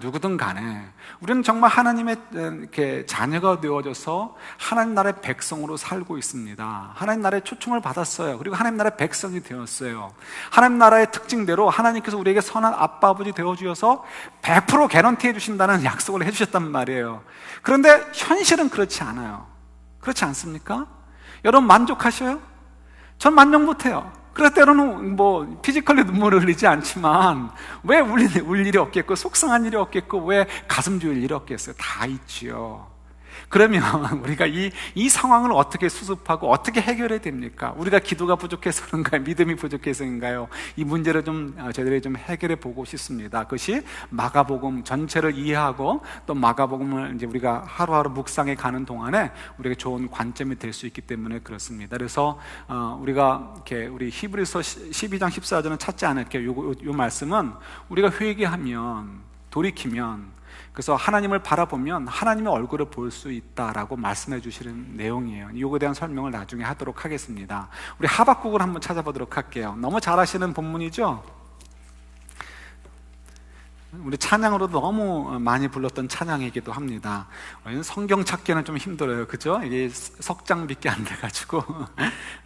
누구든 간에 우리는 정말 하나님의 이렇게 자녀가 되어져서 하나님 나라의 백성으로 살고 있습니다. 하나님 나라의 초청을 받았어요. 그리고 하나님 나라의 백성이 되었어요. 하나님 나라의 특징대로 하나님께서 우리에게 선한 아빠 아버지 되어주셔서 100% 개런티 해주신다는 약속을 해주셨단 말이에요. 그런데 현실은 그렇지 않아요. 그렇지 않습니까? 여러분 만족하셔요? 전 만족 못해요. 그래서 때로는 뭐 피지컬리 눈물을 흘리지 않지만 왜 울 일이 없겠고 속상한 일이 없겠고 왜 가슴 조일 일이 없겠어요? 다 있지요. 그러면 우리가 이 상황을 어떻게 수습하고 어떻게 해결해야 됩니까? 우리가 기도가 부족해서 그런가요? 믿음이 부족해서인가요? 이 문제를 좀 저희들이 좀 해결해 보고 싶습니다. 그것이 마가복음 전체를 이해하고 또 마가복음을 이제 우리가 하루하루 묵상해 가는 동안에 우리가 좋은 관점이 될 수 있기 때문에 그렇습니다. 그래서 우리가 이렇게 우리 히브리서 12장 14절은 찾지 않을게요. 요 말씀은 우리가 회개하면 돌이키면 그래서 하나님을 바라보면 하나님의 얼굴을 볼 수 있다라고 말씀해 주시는 내용이에요. 이거에 대한 설명을 나중에 하도록 하겠습니다. 우리 하박국을 한번 찾아보도록 할게요. 너무 잘 아시는 본문이죠? 우리 찬양으로 너무 많이 불렀던 찬양이기도 합니다. 성경 찾기는 좀 힘들어요. 그죠? 이게 석장밖에 안 돼가지고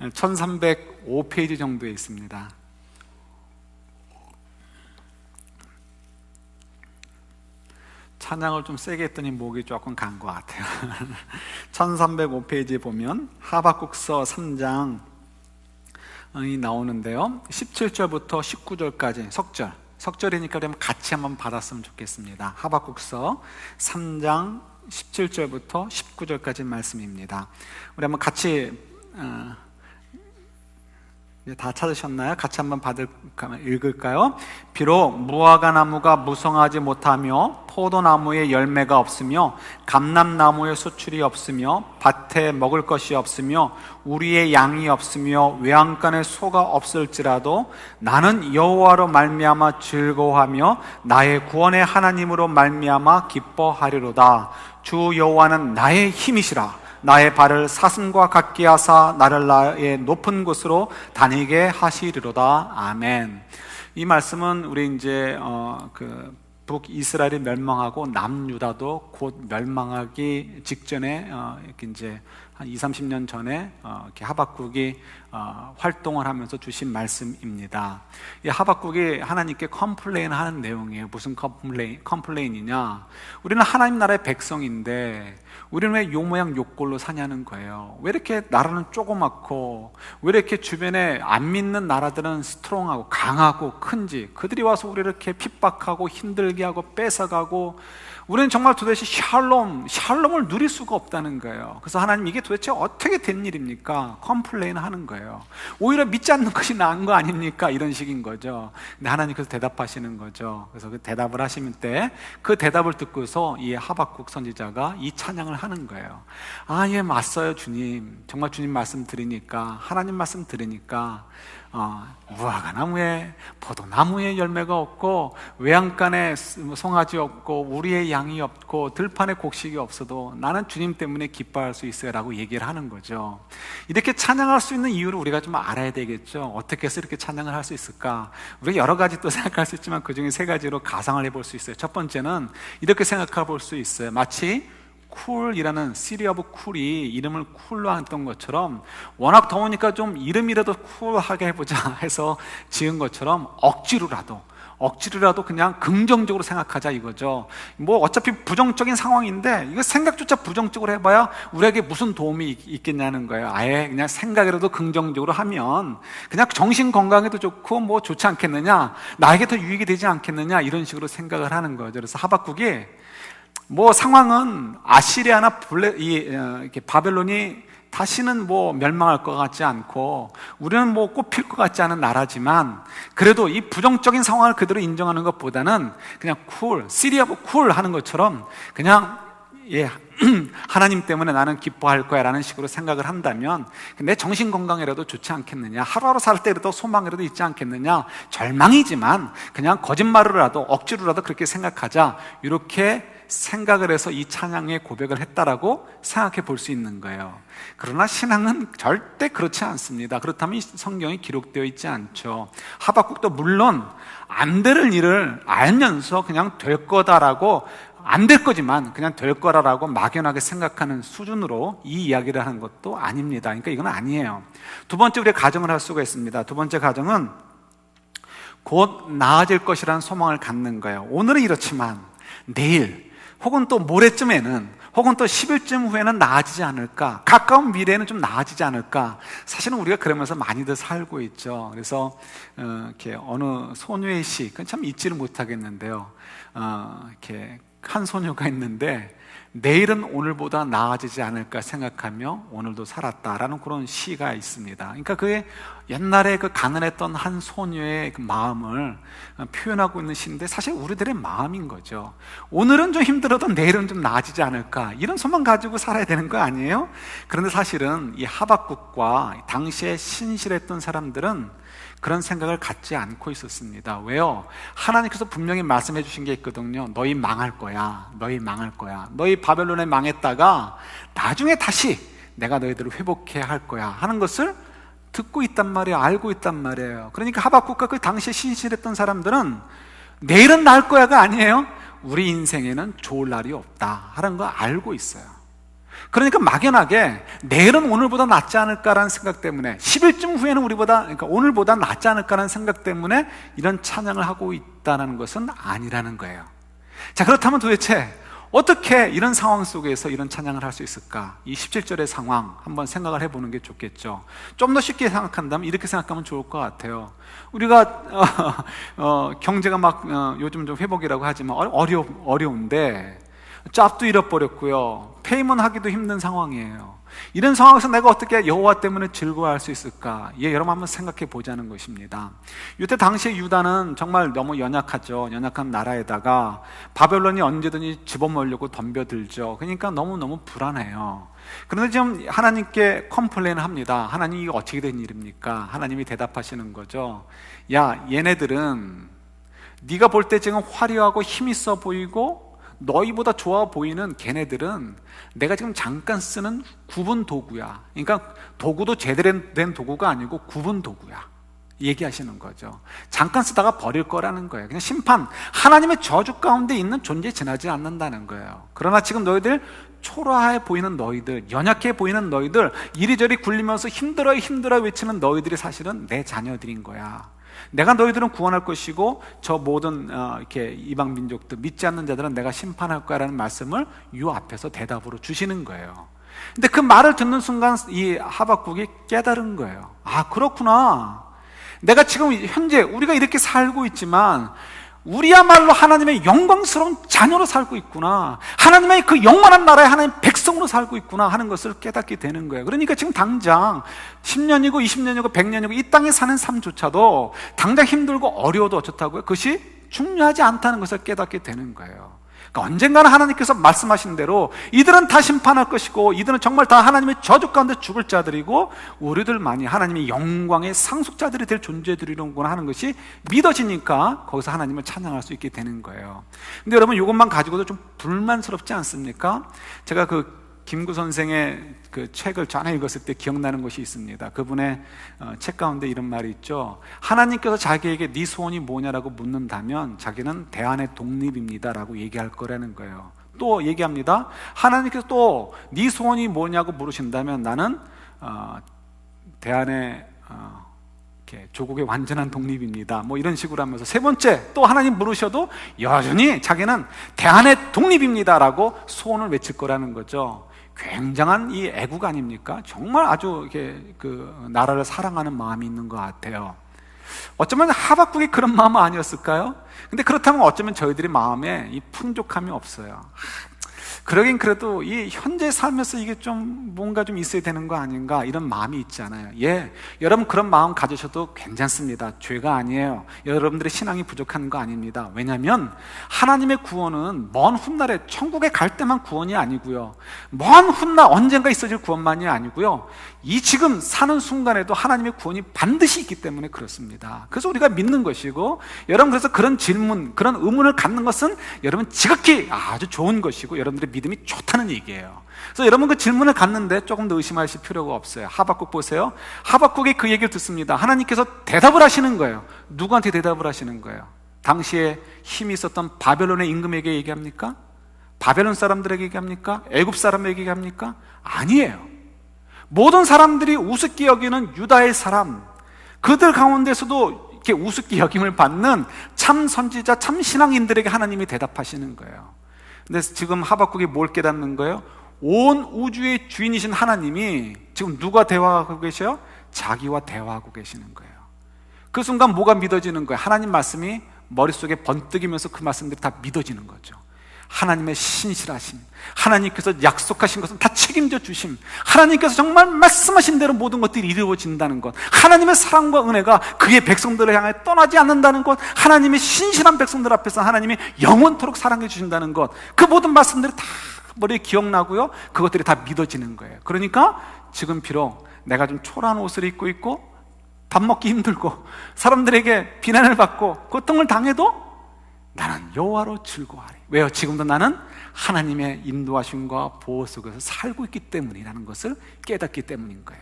1305페이지 정도에 있습니다. 찬양을 좀 세게 했더니 목이 조금 간 것 같아요. 1305페이지에 보면 하박국서 3장이 나오는데요, 17절부터 19절까지 석절이니까 그러면 같이 한번 받았으면 좋겠습니다. 하박국서 3장 17절부터 19절까지 말씀입니다. 우리 한번 같이 다 찾으셨나요? 같이 한번 읽을까요? 비록 무화과 나무가 무성하지 못하며 포도나무에 열매가 없으며 감람나무에 수출이 없으며 밭에 먹을 것이 없으며 우리의 양이 없으며 외양간에 소가 없을지라도 나는 여호와로 말미암아 즐거워하며 나의 구원의 하나님으로 말미암아 기뻐하리로다. 주 여호와는 나의 힘이시라. 나의 발을 사슴과 같게 하사 나를 나의 높은 곳으로 다니게 하시리로다. 아멘. 이 말씀은 우리 이제 북이스라엘이 멸망하고 남유다도 곧 멸망하기 직전에 이렇게 이제 한 20-30년 전에 이렇게 하박국이 활동을 하면서 주신 말씀입니다. 이 하박국이 하나님께 컴플레인 하는 내용이에요. 무슨 컴플레인이냐? 우리는 하나님 나라의 백성인데 우리는 왜 요 모양 요 꼴로 사냐는 거예요. 왜 이렇게 나라는 조그맣고 왜 이렇게 주변에 안 믿는 나라들은 스트롱하고 강하고 큰지, 그들이 와서 우리를 이렇게 핍박하고 힘들게 하고 뺏어가고 우리는 정말 도대체 샬롬을 누릴 수가 없다는 거예요. 그래서 하나님, 이게 도대체 어떻게 된 일입니까? 컴플레인 하는 거예요. 오히려 믿지 않는 것이 나은 거 아닙니까? 이런 식인 거죠. 근데 하나님께서 대답하시는 거죠. 그래서 그 대답을 하시는 때 그 대답을 듣고서 이 하박국 선지자가 이 찬양을 하는 거예요. 아, 예, 맞어요, 주님. 정말 주님 말씀 들으니까, 하나님 말씀 들으니까 무화과 나무에 포도나무에 열매가 없고 외양간에 송아지 없고 우리의 양이 없고 들판에 곡식이 없어도 나는 주님 때문에 기뻐할 수 있어요 라고 얘기를 하는 거죠. 이렇게 찬양할 수 있는 이유를 우리가 좀 알아야 되겠죠. 어떻게 해서 이렇게 찬양을 할 수 있을까? 우리가 여러 가지 또 생각할 수 있지만 그 중에 세 가지로 가상을 해볼 수 있어요. 첫 번째는 이렇게 생각해 볼 수 있어요. 마치 쿨이라는 시리 오브 쿨이 이름을 쿨로 했던 것처럼 워낙 더우니까 좀 이름이라도 쿨하게 해보자 해서 지은 것처럼 억지로라도 그냥 긍정적으로 생각하자 이거죠. 뭐 어차피 부정적인 상황인데 이거 생각조차 부정적으로 해봐야 우리에게 무슨 도움이 있겠냐는 거예요. 아예 그냥 생각이라도 긍정적으로 하면 그냥 정신 건강에도 좋고 뭐 좋지 않겠느냐, 나에게 더 유익이 되지 않겠느냐, 이런 식으로 생각을 하는 거죠. 그래서 하박국이 뭐 상황은 아시리아나 이렇게 바벨론이 다시는 뭐 멸망할 것 같지 않고 우리는 뭐 꼽힐 것 같지 않은 나라지만 그래도 이 부정적인 상황을 그대로 인정하는 것보다는 그냥 시리아 쿨 하는 것처럼 그냥 예, 하나님 때문에 나는 기뻐할 거야 라는 식으로 생각을 한다면 내 정신 건강이라도 좋지 않겠느냐, 하루하루 살 때라도 소망이라도 있지 않겠느냐, 절망이지만 그냥 거짓말로라도 억지로라도 그렇게 생각하자, 이렇게 생각을 해서 이 찬양의 고백을 했다라고 생각해 볼 수 있는 거예요. 그러나 신앙은 절대 그렇지 않습니다. 그렇다면 이 성경이 기록되어 있지 않죠. 하박국도 물론 안 될 일을 알면서 그냥 될 거다라고, 안 될 거지만 그냥 될 거라고 막연하게 생각하는 수준으로 이 이야기를 하는 것도 아닙니다. 그러니까 이건 아니에요. 두 번째, 우리가 가정을 할 수가 있습니다. 두 번째 가정은 곧 나아질 것이라는 소망을 갖는 거예요. 오늘은 이렇지만 내일 혹은 또 모레쯤에는, 혹은 또 10일쯤 후에는 나아지지 않을까, 가까운 미래에는 좀 나아지지 않을까. 사실은 우리가 그러면서 많이들 살고 있죠. 그래서 이렇게 어느 소녀의 시, 그건 참 잊지를 못하겠는데요. 이렇게 한 소녀가 있는데, 내일은 오늘보다 나아지지 않을까 생각하며 오늘도 살았다라는 그런 시가 있습니다. 그러니까 그게 옛날에 그 가난했던 한 소녀의 그 마음을 표현하고 있는 시인데, 사실 우리들의 마음인 거죠. 오늘은 좀 힘들어도 내일은 좀 나아지지 않을까, 이런 소망 가지고 살아야 되는 거 아니에요? 그런데 사실은 이 하박국과 당시에 신실했던 사람들은 그런 생각을 갖지 않고 있었습니다. 왜요? 하나님께서 분명히 말씀해 주신 게 있거든요. 너희 망할 거야. 너희 망할 거야. 너희 바벨론에 망했다가 나중에 다시 내가 너희들을 회복해야 할 거야 하는 것을 듣고 있단 말이에요. 알고 있단 말이에요. 그러니까 하박국과 그 당시에 신실했던 사람들은 내일은 나을 거야가 아니에요. 우리 인생에는 좋을 날이 없다 하는 거 알고 있어요. 그러니까 막연하게 내일은 오늘보다 낫지 않을까라는 생각 때문에, 10일쯤 후에는 그러니까 오늘보다 낫지 않을까라는 생각 때문에 이런 찬양을 하고 있다는 것은 아니라는 거예요. 자, 그렇다면 도대체 어떻게 이런 상황 속에서 이런 찬양을 할 수 있을까? 이 17절의 상황 한번 생각을 해보는 게 좋겠죠. 좀 더 쉽게 생각한다면 이렇게 생각하면 좋을 것 같아요. 우리가 경제가 막 요즘 좀 회복이라고 하지만 어려운데 짭도 잃어버렸고요, 페이먼 하기도 힘든 상황이에요. 이런 상황에서 내가 어떻게 여호와 때문에 즐거워할 수 있을까? 여러분 한번 생각해 보자는 것입니다. 이때 당시에 유다는 정말 너무 연약하죠. 연약한 나라에다가 바벨론이 언제든지 집어먹으려고 덤벼들죠. 그러니까 너무너무 불안해요. 그런데 지금 하나님께 컴플레인을 합니다. 하나님, 이게 어떻게 된 일입니까? 하나님이 대답하시는 거죠. 야, 얘네들은 네가 볼 때 지금 화려하고 힘있어 보이고 너희보다 좋아 보이는 걔네들은 내가 지금 잠깐 쓰는 구분 도구야. 그러니까 도구도 제대로 된 도구가 아니고 구분 도구야, 얘기하시는 거죠. 잠깐 쓰다가 버릴 거라는 거예요. 그냥 심판, 하나님의 저주 가운데 있는 존재에 지나지 않는다는 거예요. 그러나 지금 너희들, 초라해 보이는 너희들, 연약해 보이는 너희들, 이리저리 굴리면서 힘들어 외치는 너희들이 사실은 내 자녀들인 거야. 내가 너희들은 구원할 것이고 저 모든 이렇게 이방 민족들, 믿지 않는 자들은 내가 심판할 거야라는 말씀을 요 앞에서 대답으로 주시는 거예요. 근데 그 말을 듣는 순간 이 하박국이 깨달은 거예요. 아, 그렇구나. 내가 지금 현재 우리가 이렇게 살고 있지만 우리야말로 하나님의 영광스러운 자녀로 살고 있구나, 하나님의 그 영원한 나라의 하나님 백성으로 살고 있구나 하는 것을 깨닫게 되는 거예요. 그러니까 지금 당장 10년이고 20년이고 100년이고 이 땅에 사는 삶조차도 당장 힘들고 어려워도 어쩌다고요? 그것이 중요하지 않다는 것을 깨닫게 되는 거예요. 그러니까 언젠가는 하나님께서 말씀하신 대로 이들은 다 심판할 것이고 이들은 정말 다 하나님의 저주 가운데 죽을 자들이고 우리들만이 하나님의 영광의 상속자들이 될 존재들이로구나 하는 것이 믿어지니까 거기서 하나님을 찬양할 수 있게 되는 거예요. 근데 여러분, 이것만 가지고도 좀 불만스럽지 않습니까? 제가 그 김구 선생의 그 책을 전에 읽었을 때 기억나는 것이 있습니다. 그분의 책 가운데 이런 말이 있죠. 하나님께서 자기에게 네 소원이 뭐냐라고 묻는다면 자기는 대안의 독립입니다라고 얘기할 거라는 거예요. 또 얘기합니다. 하나님께서 또 네 소원이 뭐냐고 물으신다면 나는 대안의 조국의 완전한 독립입니다, 뭐 이런 식으로 하면서 세 번째 또 하나님 물으셔도 여전히 자기는 대안의 독립입니다라고 소원을 외칠 거라는 거죠. 굉장한 이 애국 아닙니까? 정말 아주 이렇게 그 나라를 사랑하는 마음이 있는 것 같아요. 어쩌면 하박국이 그런 마음은 아니었을까요? 근데 그렇다면 어쩌면 저희들의 마음에 이 풍족함이 없어요. 그러긴 그래도 이 현재 삶에서 이게 좀 뭔가 좀 있어야 되는 거 아닌가 이런 마음이 있잖아요. 예, 여러분 그런 마음 가지셔도 괜찮습니다. 죄가 아니에요. 여러분들의 신앙이 부족한 거 아닙니다. 왜냐하면 하나님의 구원은 먼 훗날에 천국에 갈 때만 구원이 아니고요, 먼 훗날 언젠가 있어질 구원만이 아니고요, 이 지금 사는 순간에도 하나님의 구원이 반드시 있기 때문에 그렇습니다. 그래서 우리가 믿는 것이고, 여러분 그래서 그런 질문, 그런 의문을 갖는 것은 여러분 지극히 아주 좋은 것이고 여러분들의 믿음이 좋다는 얘기예요. 그래서 여러분 그 질문을 갖는데 조금 더 의심하실 필요가 없어요. 하박국 보세요. 하박국이 그 얘기를 듣습니다. 하나님께서 대답을 하시는 거예요. 누구한테 대답을 하시는 거예요? 당시에 힘이 있었던 바벨론의 임금에게 얘기합니까? 바벨론 사람들에게 얘기합니까? 애굽 사람에게 얘기합니까? 아니에요. 모든 사람들이 우습게 여기는 유다의 사람, 그들 가운데서도 이렇게 우습게 여김을 받는 참 선지자, 참 신앙인들에게 하나님이 대답하시는 거예요. 근데 지금 하박국이 뭘 깨닫는 거예요? 온 우주의 주인이신 하나님이 지금 누가 대화하고 계셔요? 자기와 대화하고 계시는 거예요. 그 순간 뭐가 믿어지는 거예요? 하나님 말씀이 머릿속에 번뜩이면서 그 말씀들이 다 믿어지는 거죠. 하나님의 신실하심, 하나님께서 약속하신 것은 다 책임져 주심, 하나님께서 정말 말씀하신 대로 모든 것들이 이루어진다는 것, 하나님의 사랑과 은혜가 그의 백성들을 향해 떠나지 않는다는 것, 하나님의 신실한 백성들 앞에서 하나님이 영원토록 사랑해 주신다는 것, 그 모든 말씀들이 다 머리에 기억나고요, 그것들이 다 믿어지는 거예요. 그러니까 지금 비록 내가 좀 초라한 옷을 입고 있고 밥 먹기 힘들고 사람들에게 비난을 받고 고통을 당해도 나는 여호와로 즐거워하리. 왜요? 지금도 나는 하나님의 인도하심과 보호 속에서 살고 있기 때문이라는 것을 깨닫기 때문인 거예요.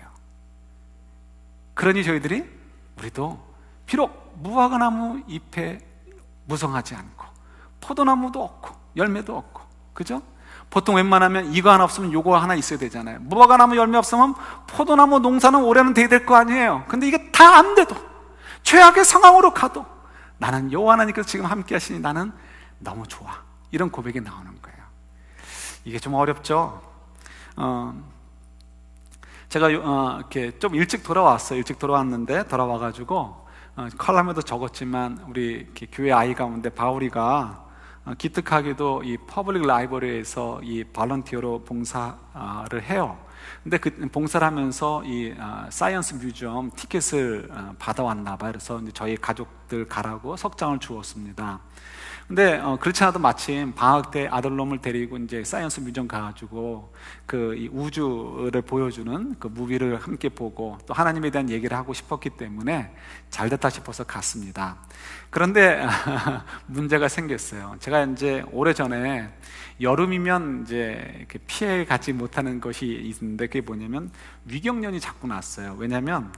그러니 저희들이, 우리도 비록 무화과 나무 잎에 무성하지 않고 포도나무도 없고 열매도 없고, 그죠? 보통 웬만하면 이거 하나 없으면 요거 하나 있어야 되잖아요. 무화과 나무 열매 없으면 포도나무 농사는 올해는 돼야 될 거 아니에요. 근데 이게 다 안 돼도, 최악의 상황으로 가도 나는 여호와 하나님께서 지금 함께 하시니 나는 너무 좋아, 이런 고백이 나오는 거예요. 이게 좀 어렵죠? 제가 이렇게 좀 일찍 돌아왔어요. 일찍 돌아왔는데, 돌아와가지고 컬럼에도 적었지만 우리 이렇게 교회 아이 가운데 바울이가 기특하게도 이 퍼블릭 라이브러리에서 이 발런티어로 봉사를 해요. 근데 그 봉사를 하면서 이 사이언스 뮤지엄 티켓을 받아왔나 봐요. 그래서 이제 저희 가족들 가라고 석장을 주었습니다. 근데 그렇지 않아도 마침 방학 때 아들놈을 데리고 이제 사이언스 뮤지엄 가가지고 그 이 우주를 보여주는 그 무비를 함께 보고 또 하나님에 대한 얘기를 하고 싶었기 때문에 잘 됐다 싶어서 갔습니다. 그런데 문제가 생겼어요. 제가 이제 오래전에 여름이면 이제 이렇게 피해 가지 못하는 것이 있는데, 그게 뭐냐면 위경련이 자꾸 났어요. 왜냐하면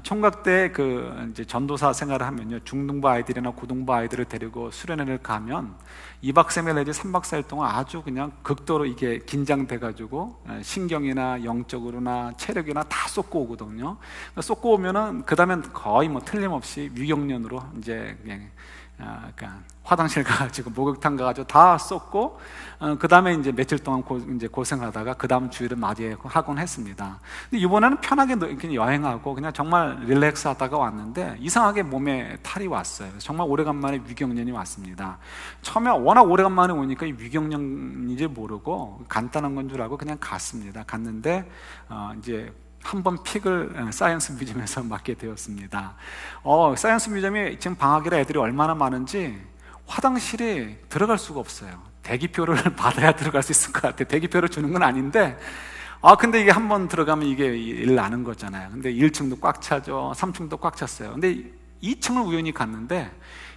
총각 때 그 이제 전도사 생활을 하면요, 중등부 아이들이나 고등부 아이들을 데리고 수련회를 가면 2박 3일 내지 3박 4일 동안 아주 그냥 극도로 이게 긴장돼가지고 신경이나 영적으로나 체력이나 다 쏟고 오거든요. 쏟고 오면은 그 다음엔 거의 뭐 틀림없이 위경련으로 이제 그냥 그러니까 화장실 가가지고 목욕탕 가가지고 다 쏟고 그 다음에 이제 며칠 동안 이제 고생하다가 그 다음 주일을 맞이하곤 했습니다. 근데 이번에는 편하게 그냥 여행하고 그냥 정말 릴렉스 하다가 왔는데 이상하게 몸에 탈이 왔어요. 정말 오래간만에 위경련이 왔습니다. 처음에 워낙 오래간만에 오니까 이 위경련인지 모르고 간단한 건 줄 알고 그냥 갔습니다. 갔는데 이제 한번 픽을 사이언스 뮤지엄에서 맡게 되었습니다. 사이언스 뮤지엄이 지금 방학이라 애들이 얼마나 많은지 화장실에 들어갈 수가 없어요. 대기표를 받아야 들어갈 수 있을 것 같아요. 대기표를 주는 건 아닌데, 근데 이게 한번 들어가면 이게 일 나는 거잖아요. 근데 1층도 꽉 차죠. 3층도 꽉 찼어요. 근데 2층을 우연히 갔는데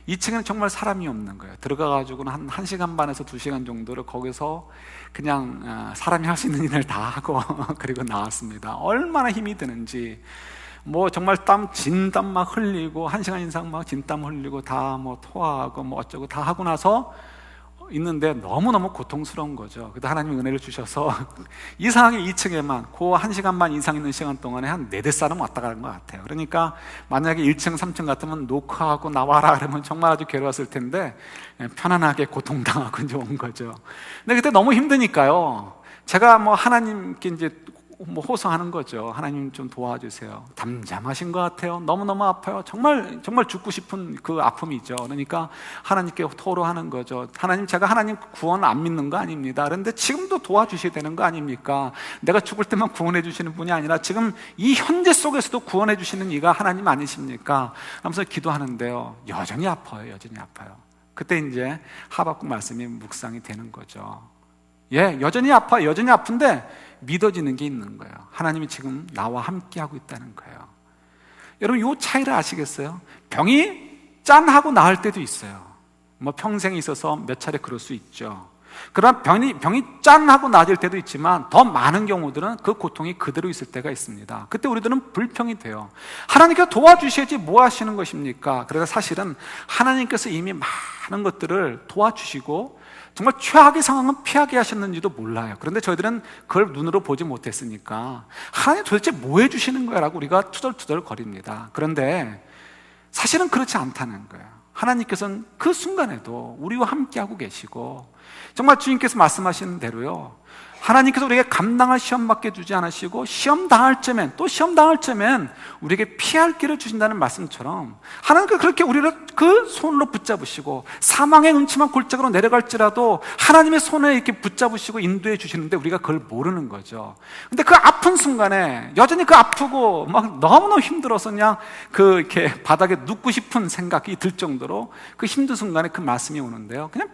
2층에는 정말 사람이 없는 거예요. 들어가가지고는 한 1시간 반에서 2시간 정도를 거기서 그냥 사람이 할 수 있는 일을 다 하고 그리고 나왔습니다. 얼마나 힘이 드는지, 뭐 정말 진땀 막 흘리고 1시간 이상 막 진땀 흘리고 다 뭐 토하고 뭐 어쩌고 다 하고 나서 있는데 너무너무 고통스러운 거죠. 그래도 하나님이 은혜를 주셔서 이상하게 2층에만 그 1시간 반 이상 있는 시간 동안에 한 4-5사람 왔다 가는 것 같아요. 그러니까 만약에 1층, 3층 같으면 녹화하고 나와라 그러면 정말 아주 괴로웠을 텐데 편안하게 고통당하고 이제 온 거죠. 근데 그때 너무 힘드니까요, 제가 뭐 하나님께 이제 뭐 호소하는 거죠. 하나님 좀 도와주세요. 담잠하신 것 같아요. 너무너무 아파요. 정말 죽고 싶은 그 아픔이죠. 그러니까 하나님께 토로하는 거죠. 하나님, 제가 하나님 구원 안 믿는 거 아닙니다. 그런데 지금도 도와주셔야 되는 거 아닙니까? 내가 죽을 때만 구원해 주시는 분이 아니라 지금 이 현재 속에서도 구원해 주시는 이가 하나님 아니십니까? 하면서 기도하는데요, 여전히 아파요. 여전히 아파요. 그때 이제 하박국 말씀이 묵상이 되는 거죠. 예, 여전히 아파요. 여전히 아픈데 믿어지는 게 있는 거예요. 하나님이 지금 나와 함께 하고 있다는 거예요. 여러분, 이 차이를 아시겠어요? 병이 짠하고 나을 때도 있어요. 뭐 평생에 있어서 몇 차례 그럴 수 있죠. 그러나 병이 짠하고 나아질 때도 있지만 더 많은 경우들은 그 고통이 그대로 있을 때가 있습니다. 그때 우리들은 불평이 돼요. 하나님께서 도와주셔야지 뭐 하시는 것입니까? 그래서 사실은 하나님께서 이미 많은 것들을 도와주시고 정말 최악의 상황은 피하게 하셨는지도 몰라요. 그런데 저희들은 그걸 눈으로 보지 못했으니까 하나님 도대체 뭐 해주시는 거야? 라고 우리가 투덜투덜 거립니다. 그런데 사실은 그렇지 않다는 거예요. 하나님께서는 그 순간에도 우리와 함께하고 계시고, 정말 주님께서 말씀하시는 대로요, 하나님께서 우리에게 감당할 시험 받게 두지 않으시고 시험 당할 쯤엔, 또 시험 당할 쯤엔 우리에게 피할 길을 주신다는 말씀처럼 하나님께서 그렇게 우리를 그 손으로 붙잡으시고 사망의 음침한 골짜기로 내려갈지라도 하나님의 손에 이렇게 붙잡으시고 인도해 주시는데 우리가 그걸 모르는 거죠. 근데 그 아픈 순간에 여전히 그 아프고 막 너무너무 힘들어서 그냥 그 이렇게 바닥에 눕고 싶은 생각이 들 정도로 그 힘든 순간에 그 말씀이 오는데요, 그냥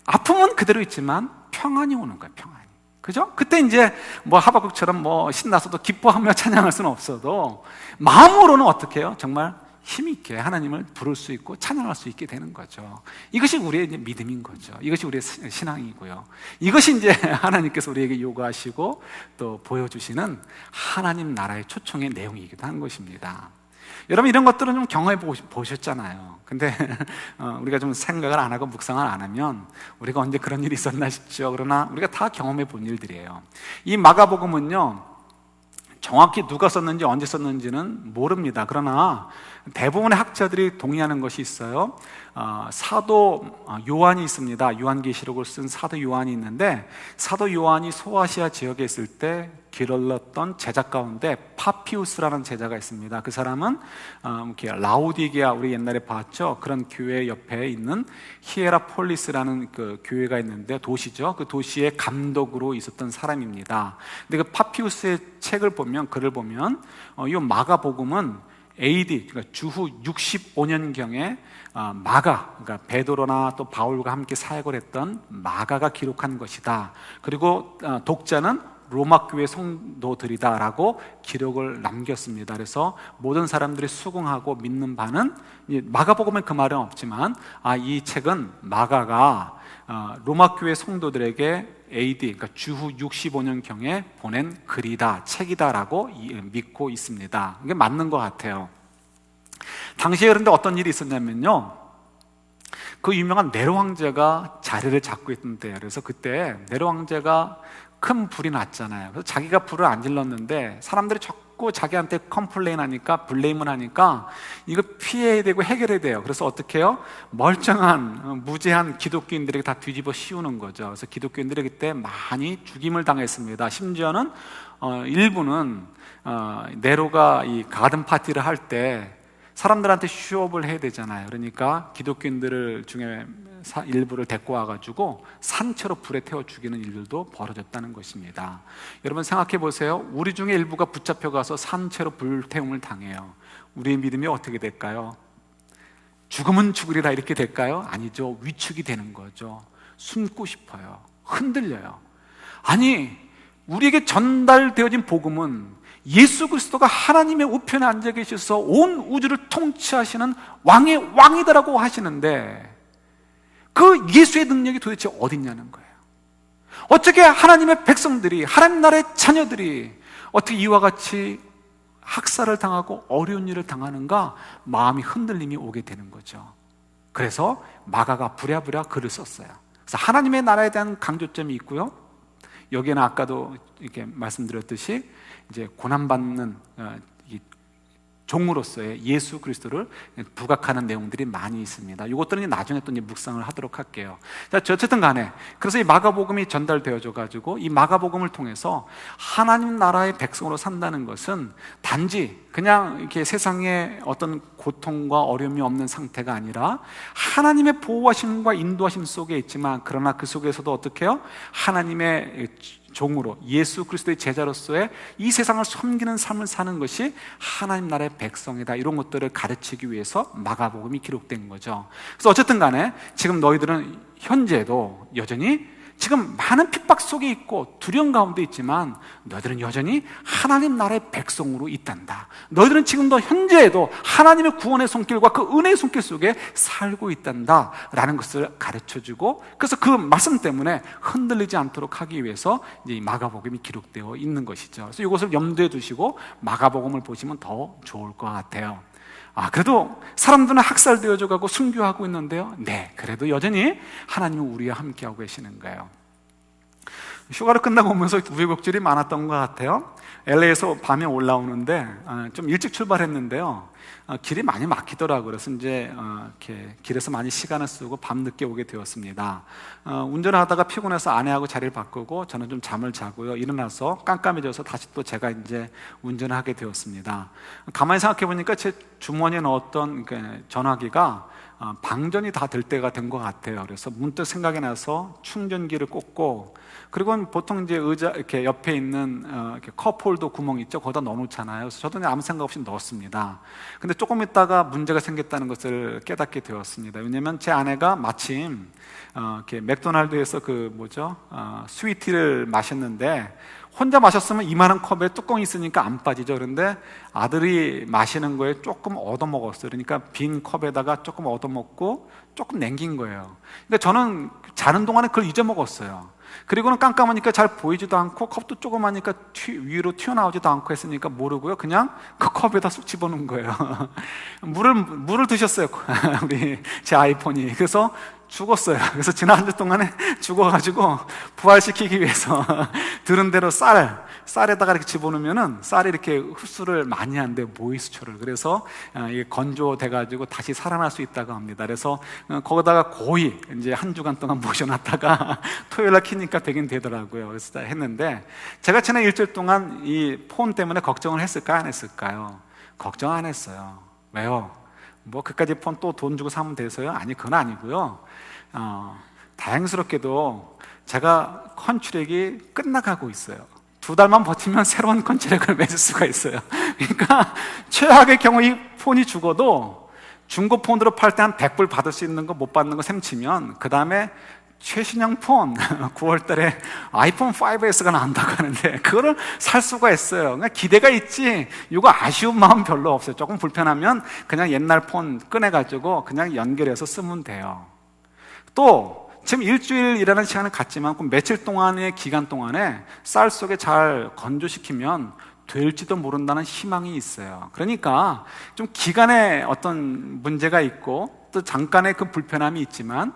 아픔은 그대로 있지만 평안이 오는 거예요. 평안이. 그죠? 그때 이제 뭐 하박국처럼 뭐 신나서도 기뻐하며 찬양할 수는 없어도 마음으로는 어떻게 해요? 정말 힘있게 하나님을 부를 수 있고 찬양할 수 있게 되는 거죠. 이것이 우리의 이제 믿음인 거죠. 이것이 우리의 신앙이고요. 이것이 이제 하나님께서 우리에게 요구하시고 또 보여주시는 하나님 나라의 초청의 내용이기도 한 것입니다. 여러분, 이런 것들은 좀 경험해 보셨잖아요. 근데 우리가 좀 생각을 안 하고 묵상을 안 하면 우리가 언제 그런 일이 있었나 싶죠. 그러나 우리가 다 경험해 본 일들이에요. 이 마가복음은요, 정확히 누가 썼는지 언제 썼는지는 모릅니다. 그러나 대부분의 학자들이 동의하는 것이 있어요. 사도 요한이 있습니다. 요한계시록을 쓴 사도 요한이 있는데, 사도 요한이 소아시아 지역에 있을 때 길렀던 제자 가운데 파피우스라는 제자가 있습니다. 그 사람은 이렇게 라오디게아, 우리 옛날에 봤죠? 그런 교회 옆에 있는 히에라폴리스라는 그 교회가 있는데, 도시죠. 그 도시의 감독으로 있었던 사람입니다. 근데 그 파피우스의 책을 보면, 글을 보면 이 마가복음은 AD, 그러니까 주후 65년경에 마가, 그러니까 베드로나 또 바울과 함께 사역을 했던 마가가 기록한 것이다. 그리고 독자는 로마 교회 성도들이다라고 기록을 남겼습니다. 그래서 모든 사람들이 수긍하고 믿는 바는, 마가복음에 그 말은 없지만 이 책은 마가가 로마 교회 성도들에게 AD, 그러니까 주후 65년경에 보낸 글이다, 책이다라고 믿고 있습니다. 이게 맞는 것 같아요. 당시에 그런데 어떤 일이 있었냐면요, 그 유명한 네로 황제가 자리를 잡고 있던 때예요. 그래서 그때 네로 황제가 큰 불이 났잖아요. 그래서 자기가 불을 안 질렀는데 사람들이 자꾸 자기한테 컴플레인 하니까, 블레임을 하니까 이거 피해야 되고 해결해야 돼요. 그래서 어떻게 해요? 멀쩡한 무죄한 기독교인들에게 다 뒤집어 씌우는 거죠. 그래서 기독교인들이 그때 많이 죽임을 당했습니다. 심지어는 일부는 네로가 이 가든 파티를 할 때 사람들한테 쇼업을 해야 되잖아요. 그러니까 기독교인들을 중에 일부를 데리고 와가지고 산채로 불에 태워 죽이는 일들도 벌어졌다는 것입니다. 여러분 생각해 보세요. 우리 중에 일부가 붙잡혀가서 산채로 불태움을 당해요. 우리의 믿음이 어떻게 될까요? 죽으면 죽으리라 이렇게 될까요? 아니죠. 위축이 되는 거죠. 숨고 싶어요. 흔들려요. 아니, 우리에게 전달되어진 복음은 예수 그리스도가 하나님의 우편에 앉아 계셔서 온 우주를 통치하시는 왕의 왕이다라고 하시는데, 그 예수의 능력이 도대체 어디 있냐는 거예요. 어떻게 하나님의 백성들이, 하나님 나라의 자녀들이 어떻게 이와 같이 학살을 당하고 어려운 일을 당하는가, 마음이 흔들림이 오게 되는 거죠. 그래서 마가가 부랴부랴 글을 썼어요. 그래서 하나님의 나라에 대한 강조점이 있고요, 여기에는 아까도 이렇게 말씀드렸듯이 이제 고난받는 종으로서의 예수 그리스도를 부각하는 내용들이 많이 있습니다. 이것들은 나중에 또 묵상을 하도록 할게요. 자, 어쨌든 간에 그래서 이 마가복음이 전달되어져 가지고 이 마가복음을 통해서 하나님 나라의 백성으로 산다는 것은 단지 그냥 이렇게 세상에 어떤 고통과 어려움이 없는 상태가 아니라 하나님의 보호하심과 인도하심 속에 있지만, 그러나 그 속에서도 어떻게 해요? 하나님의 종으로 예수 그리스도의 제자로서의 이 세상을 섬기는 삶을 사는 것이 하나님 나라의 백성이다, 이런 것들을 가르치기 위해서 마가복음이 기록된 거죠. 그래서 어쨌든 간에 지금 너희들은 현재도 여전히 지금 많은 핍박 속에 있고 두려움 가운데 있지만 너희들은 여전히 하나님 나라의 백성으로 있단다. 너희들은 지금도 현재에도 하나님의 구원의 손길과 그 은혜의 손길 속에 살고 있단다 라는 것을 가르쳐주고, 그래서 그 말씀 때문에 흔들리지 않도록 하기 위해서 이제 이 마가복음이 기록되어 있는 것이죠. 그래서 이것을 염두에 두시고 마가복음을 보시면 더 좋을 것 같아요. 그래도 사람들은 학살되어져 가고 순교하고 있는데요, 네, 그래도 여전히 하나님은 우리와 함께하고 계시는 거예요. 휴가를 끝나고 오면서 우여곡절이 많았던 것 같아요. LA에서 밤에 올라오는데 좀 일찍 출발했는데요, 길이 많이 막히더라고요. 그래서 이제 이렇게 길에서 많이 시간을 쓰고 밤늦게 오게 되었습니다. 운전을 하다가 피곤해서 아내하고 자리를 바꾸고 저는 좀 잠을 자고요, 일어나서 깜깜해져서 다시 또 제가 이제 운전을 하게 되었습니다. 가만히 생각해 보니까 제 주머니에 넣었던 전화기가 방전이 다 될 때가 된 것 같아요. 그래서 문득 생각이 나서 충전기를 꽂고, 그리고 보통 이제 의자 이렇게 옆에 있는 이렇게 컵홀더 구멍 있죠, 거기다 넣어놓잖아요. 그래서 저도 아무 생각 없이 넣었습니다. 근데 조금 있다가 문제가 생겼다는 것을 깨닫게 되었습니다. 왜냐하면 제 아내가 마침 이렇게 맥도날드에서 스위티를 마셨는데, 혼자 마셨으면 이만한 컵에 뚜껑이 있으니까 안 빠지죠. 그런데 아들이 마시는 거에 조금 얻어먹었어요. 그러니까 빈 컵에다가 조금 얻어먹고 조금 남긴 거예요. 근데 저는 자는 동안에 그걸 잊어먹었어요. 그리고는 깜깜하니까 잘 보이지도 않고 컵도 조그마니까 위로 튀어나오지도 않고 했으니까 모르고요, 그냥 그 컵에다 쑥 집어넣은 거예요. 물을 드셨어요, 우리 제 아이폰이. 그래서 죽었어요. 그래서 지난 한 주 동안에 죽어가지고 부활시키기 위해서 들은 대로 쌀에다가 이렇게 집어넣으면은 쌀이 이렇게 흡수를 많이 한대, 모이스처를. 그래서 이게 건조돼가지고 다시 살아날 수 있다고 합니다. 그래서 거기다가 고이 이제 한 주간 동안 모셔놨다가 토요일날 키니까 되긴 되더라고요. 그래서 했는데, 제가 지난 일주일 동안 이 폰 때문에 걱정을 했을까요, 안 했을까요? 걱정 안 했어요. 왜요? 그까지 폰 또 돈 주고 사면 돼서요? 아니, 그건 아니고요. 다행스럽게도 제가 컨트랙이 끝나가고 있어요. 2달만 버티면 새로운 컨트랙을 맺을 수가 있어요. 그러니까 최악의 경우 이 폰이 죽어도 중고폰으로 팔 때 한 100불 받을 수 있는 거 못 받는 거 셈치면, 그 다음에 최신형 폰 9월 달에 아이폰 5S가 나온다고 하는데 그거를 살 수가 있어요. 그러니까 기대가 있지, 이거 아쉬운 마음 별로 없어요. 조금 불편하면 그냥 옛날 폰 꺼내가지고 그냥 연결해서 쓰면 돼요. 또 지금 일주일이라는 시간을 갖지만 그 며칠 동안의 기간 동안에 쌀 속에 잘 건조시키면 될지도 모른다는 희망이 있어요. 그러니까 좀 기간에 어떤 문제가 있고 또 잠깐의 그 불편함이 있지만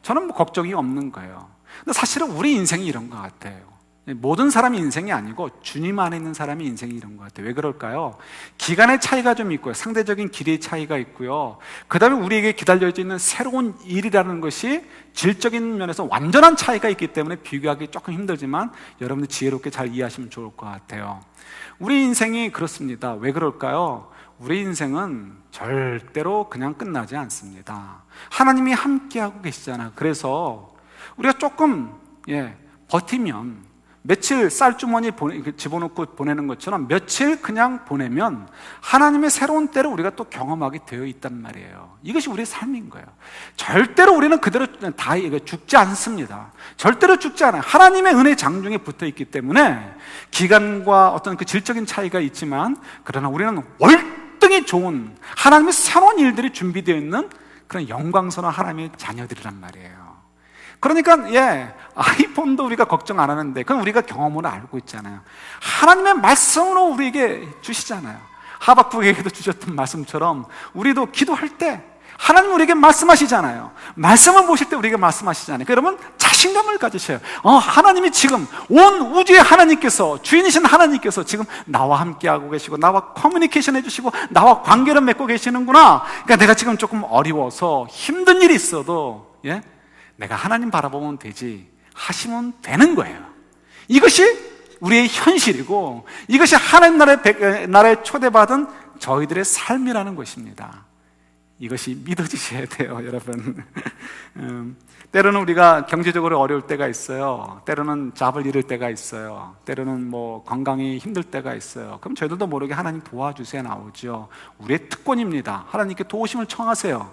저는 걱정이 없는 거예요. 근데 사실은 우리 인생이 이런 것 같아요. 모든 사람이 인생이 아니고 주님 안에 있는 사람이 인생이 이런 것 같아요. 왜 그럴까요? 기간의 차이가 좀 있고요, 상대적인 길이의 차이가 있고요, 그 다음에 우리에게 기다려져 있는 새로운 일이라는 것이 질적인 면에서 완전한 차이가 있기 때문에 비교하기 조금 힘들지만 여러분들 지혜롭게 잘 이해하시면 좋을 것 같아요. 우리 인생이 그렇습니다. 왜 그럴까요? 우리 인생은 절대로 그냥 끝나지 않습니다. 하나님이 함께하고 계시잖아요. 그래서 우리가 조금 버티면, 며칠 쌀주머니 집어넣고 보내는 것처럼 며칠 그냥 보내면 하나님의 새로운 때를 우리가 또 경험하게 되어 있단 말이에요. 이것이 우리의 삶인 거예요. 절대로 우리는 그대로 다 죽지 않습니다. 절대로 죽지 않아요. 하나님의 은혜 장중에 붙어 있기 때문에 기간과 어떤 그 질적인 차이가 있지만, 그러나 우리는 월등히 좋은 하나님의 새로운 일들이 준비되어 있는 그런 영광스러운 하나님의 자녀들이란 말이에요. 그러니까 아이폰도 우리가 걱정 안 하는데 그건 우리가 경험으로 알고 있잖아요. 하나님의 말씀으로 우리에게 주시잖아요. 하박국에게도 주셨던 말씀처럼 우리도 기도할 때 하나님 우리에게 말씀하시잖아요. 말씀을 보실 때 우리에게 말씀하시잖아요. 그러면 자신감을 가지셔요. 하나님이 지금 온 우주의 하나님께서, 주인이신 하나님께서 지금 나와 함께하고 계시고 나와 커뮤니케이션 해주시고 나와 관계를 맺고 계시는구나. 그러니까 내가 지금 조금 어려워서 힘든 일이 있어도 내가 하나님 바라보면 되지 하시면 되는 거예요. 이것이 우리의 현실이고 이것이 하나님 나라에 초대받은 저희들의 삶이라는 것입니다. 이것이 믿어지셔야 돼요, 여러분. 때로는 우리가 경제적으로 어려울 때가 있어요. 때로는 잡을 잃을 때가 있어요. 때로는 건강이 힘들 때가 있어요. 그럼 저희들도 모르게 하나님 도와주세요 나오죠. 우리의 특권입니다. 하나님께 도우심을 청하세요.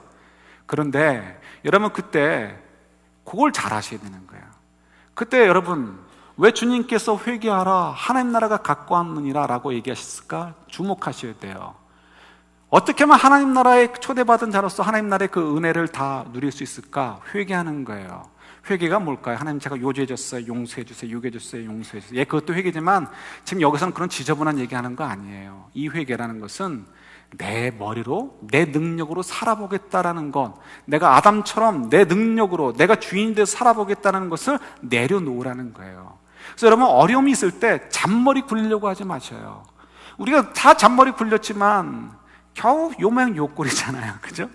그런데 여러분 그때 그걸 잘 하셔야 되는 거예요. 그때 여러분 왜 주님께서 회개하라 하나님 나라가 가까웠느니라 라고 얘기하셨을까? 주목하셔야 돼요. 어떻게 하면 하나님 나라에 초대받은 자로서 하나님 나라의 그 은혜를 다 누릴 수 있을까? 회개하는 거예요. 회개가 뭘까요? 하나님 제가 요죄해줬어요, 용서해주세요, 유괴해줬어요, 용서해주세요. 그것도 회개지만 지금 여기서는 그런 지저분한 얘기하는 거 아니에요. 이 회개라는 것은 내 머리로 내 능력으로 살아보겠다라는 것, 내가 아담처럼 내 능력으로 내가 주인이 돼서 살아보겠다는 것을 내려놓으라는 거예요. 그래서 여러분 어려움이 있을 때 잔머리 굴리려고 하지 마셔요. 우리가 다 잔머리 굴렸지만 겨우 요모양 요꼴이잖아요. 그죠?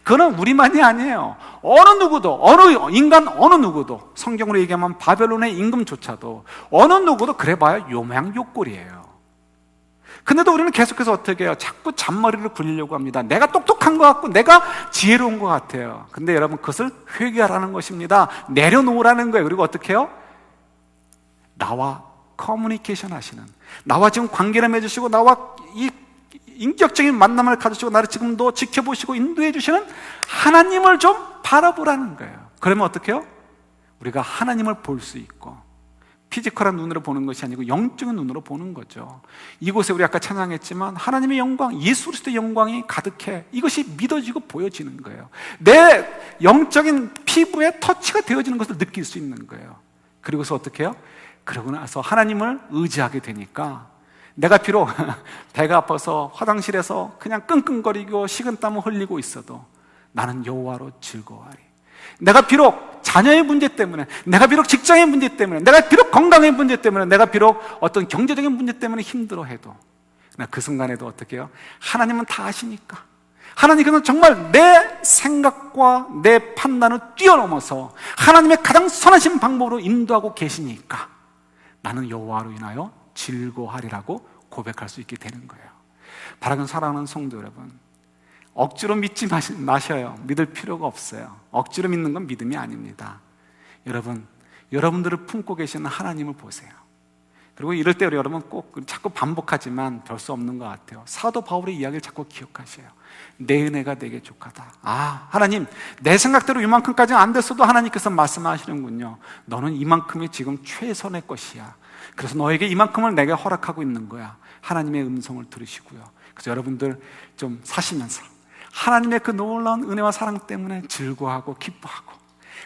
그건 우리만이 아니에요. 어느 누구도, 어느 누구도, 성경으로 얘기하면 바벨론의 임금조차도 어느 누구도 그래봐야 요모양 요꼴이에요. 근데도 우리는 계속해서 어떻게 해요? 자꾸 잔머리를 굴리려고 합니다. 내가 똑똑한 것 같고 내가 지혜로운 것 같아요. 근데 여러분 그것을 회개하라는 것입니다. 내려놓으라는 거예요. 그리고 어떻게 해요? 나와 커뮤니케이션 하시는, 나와 지금 관계를 맺으시고 나와 이 인격적인 만남을 가지시고 나를 지금도 지켜보시고 인도해 주시는 하나님을 좀 바라보라는 거예요. 그러면 어떻게 해요? 우리가 하나님을 볼 수 있고 피지컬한 눈으로 보는 것이 아니고 영적인 눈으로 보는 거죠. 이곳에 우리 아까 찬양했지만 하나님의 영광, 예수 그리스도의 영광이 가득해. 이것이 믿어지고 보여지는 거예요. 내 영적인 피부에 터치가 되어지는 것을 느낄 수 있는 거예요. 그리고서 어떻게 해요? 그러고 나서 하나님을 의지하게 되니까 내가 비록 배가 아파서 화장실에서 그냥 끙끙거리고 식은땀을 흘리고 있어도 나는 여호와로 즐거워하리. 내가 비록 자녀의 문제 때문에, 내가 비록 직장의 문제 때문에, 내가 비록 건강의 문제 때문에, 내가 비록 어떤 경제적인 문제 때문에 힘들어해도 그 순간에도 어떻게 해요? 하나님은 다 아시니까, 하나님께서는 정말 내 생각과 내 판단을 뛰어넘어서 하나님의 가장 선하신 방법으로 인도하고 계시니까 나는 여호와로 인하여 즐거워하리라고 고백할 수 있게 되는 거예요. 바라는 사랑하는 성도 여러분, 억지로 믿지 마셔요. 믿을 필요가 없어요. 억지로 믿는 건 믿음이 아닙니다. 여러분들을 품고 계시는 하나님을 보세요. 그리고 이럴 때 여러분 꼭 자꾸 반복하지만 별 수 없는 것 같아요. 사도 바울의 이야기를 자꾸 기억하셔요. 내 은혜가 내게 족하다. 하나님, 내 생각대로 이만큼까지는 안 됐어도 하나님께서 말씀하시는군요. 너는 이만큼이 지금 최선의 것이야. 그래서 너에게 이만큼을 내게 허락하고 있는 거야. 하나님의 음성을 들으시고요. 그래서 여러분들 좀 사시면서 하나님의 그 놀라운 은혜와 사랑 때문에 즐거워하고 기뻐하고,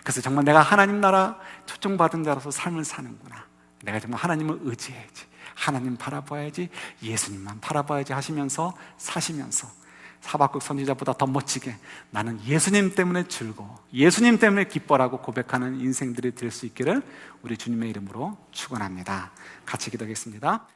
그래서 정말 내가 하나님 나라 초청받은 자로서 삶을 사는구나. 내가 정말 하나님을 의지해야지, 하나님 바라봐야지, 예수님만 바라봐야지 하시면서 사시면서 하박국 선지자보다 더 멋지게 나는 예수님 때문에 즐거워, 예수님 때문에 기뻐라고 고백하는 인생들이 될 수 있기를 우리 주님의 이름으로 축원합니다. 같이 기도하겠습니다.